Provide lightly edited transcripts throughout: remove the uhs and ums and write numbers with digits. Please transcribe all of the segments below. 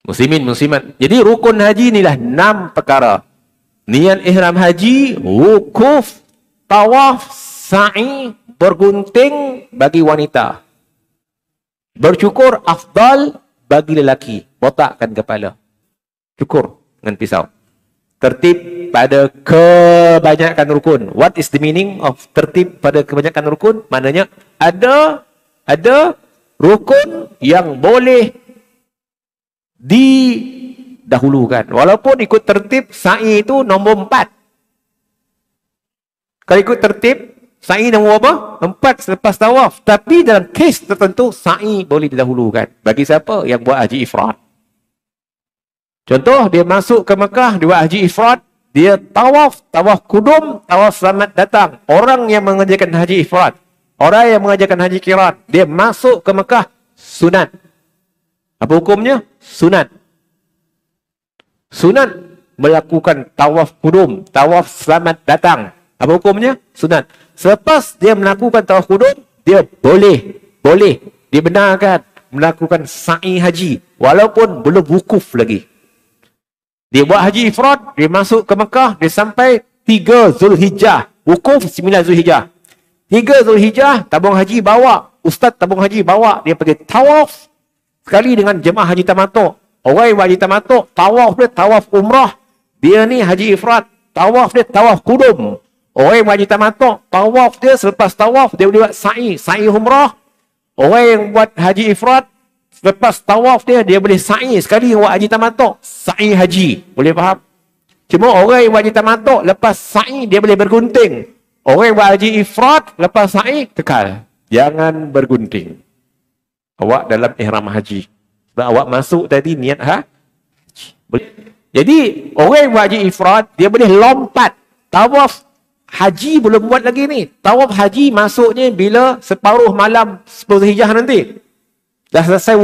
Muslimin, muslimat. Jadi rukun haji inilah 6 perkara. Niat ihram haji, wukuf, tawaf, sa'i, bergunting bagi wanita. Bercukur afdal bagi lelaki. Botakkan kepala. Cukur dengan pisau. Tertib pada kebanyakan rukun. What is the meaning of tertib pada kebanyakan rukun? Maknanya ada rukun yang boleh didahulukan. Walaupun ikut tertib, sa'i itu nombor 4. Kalau ikut tertib, sa'i nombor apa? 4 selepas tawaf. Tapi dalam kes tertentu, sa'i boleh didahulukan. Bagi siapa yang buat haji ifrad. Contoh, dia masuk ke Mekah, dia buat haji ifrad, dia tawaf kudum, tawaf selamat datang. Orang yang mengerjakan haji ifrad, orang yang mengerjakan haji qiran, dia masuk ke Mekah, sunat. Apa hukumnya? Sunat. Sunat melakukan tawaf kudum, tawaf selamat datang. Apa hukumnya? Sunat. Selepas dia melakukan tawaf kudum, dia boleh, dibenarkan melakukan sa'i haji. Walaupun belum wukuf lagi. Dia buat haji ifrad, dia masuk ke Mekah, dia sampai 3 Zulhijjah. Wukuf 9 Zulhijjah. 3 Zulhijjah, tabung haji bawa. Ustaz tabung haji bawa. Dia pergi tawaf. Sekali dengan jemaah haji tamattu'. Orang yang haji tamattu', tawaf dia tawaf umrah. Dia ni haji ifrad. Tawaf dia tawaf kudum. Orang yang haji tamattu', tawaf dia selepas tawaf, dia boleh buat sa'i umrah. Orang yang buat haji ifrad, selepas tawaf dia boleh sa'i. Sekali buat haji tamattu', sa'i haji. Boleh faham? Cuma orang yang buat haji tamattu', lepas sa'i dia boleh bergunting. Orang yang buat haji ifrad, lepas sa'i, kekal. Jangan bergunting. Awak dalam ihram haji. Sebab awak masuk tadi niat haji. Boleh. Jadi, orang yang buat haji ifrad, dia boleh lompat. Tawaf haji belum buat lagi ni. Tawaf haji masuknya bila separuh malam 10 Hijjah nanti. Dah selesai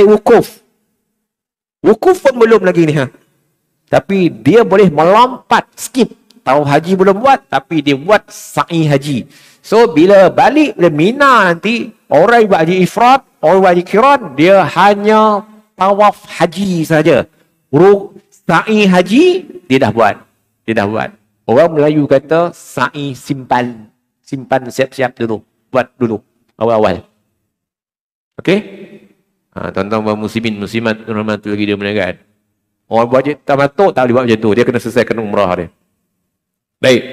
wukuf. Wukuf pun belum lagi ni. Tapi dia boleh melompat, skip. Tawaf haji belum buat, tapi dia buat sa'i haji. So, bila balik dari Mina nanti, orang yang buat haji ifrad, orang yang buat haji qiran, dia hanya tawaf haji saja. Sa'i haji, dia dah buat. Orang Melayu kata, sa'i simpan. Simpan siap-siap dulu. Buat dulu, awal-awal. Okey? Tuan-tuan muslimin, muslimat, rahmatullahi lagi dia menekan. Orang buat haji tamattu' tak boleh buat macam tu. Dia kena selesaikan umrah dia. Baik.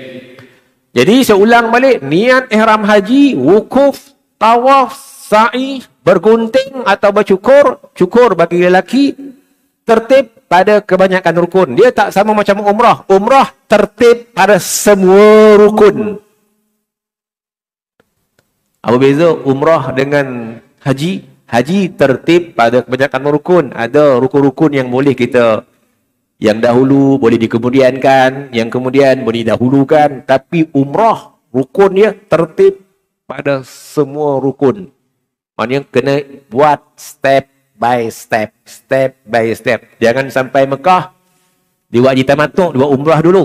Jadi saya ulang balik, niat ihram haji, wukuf, tawaf, sa'i, bergunting atau bercukur, cukur bagi lelaki, tertib pada kebanyakan rukun. Dia tak sama macam umrah. Umrah tertib pada semua rukun. Apa beza umrah dengan haji? Haji tertib pada kebanyakan rukun. Ada rukun-rukun yang boleh kita, yang dahulu boleh dikemudiankan, yang kemudian boleh dahulukan. Tapi umrah, rukun dia tertib pada semua rukun. Maksudnya kena buat step by step. Jangan sampai Mekah, dia buat haji tamattu', dia buat umrah dulu.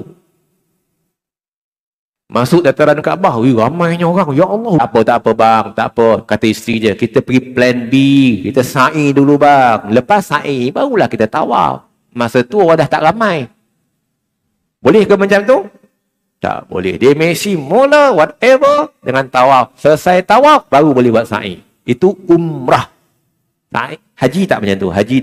Masuk dataran Kaabah, ramainya orang. Ya Allah. Tak apa bang, tak apa. Kata isteri je, kita pergi plan B. Kita sa'i dulu bang. Lepas sa'i, barulah kita tawaf. Masa tu orang dah tak ramai. Boleh ke macam tu? Tak boleh. Dia mesti mula whatever dengan tawaf. Selesai tawaf, baru boleh buat sa'i. Itu umrah. Haji tak macam tu. Haji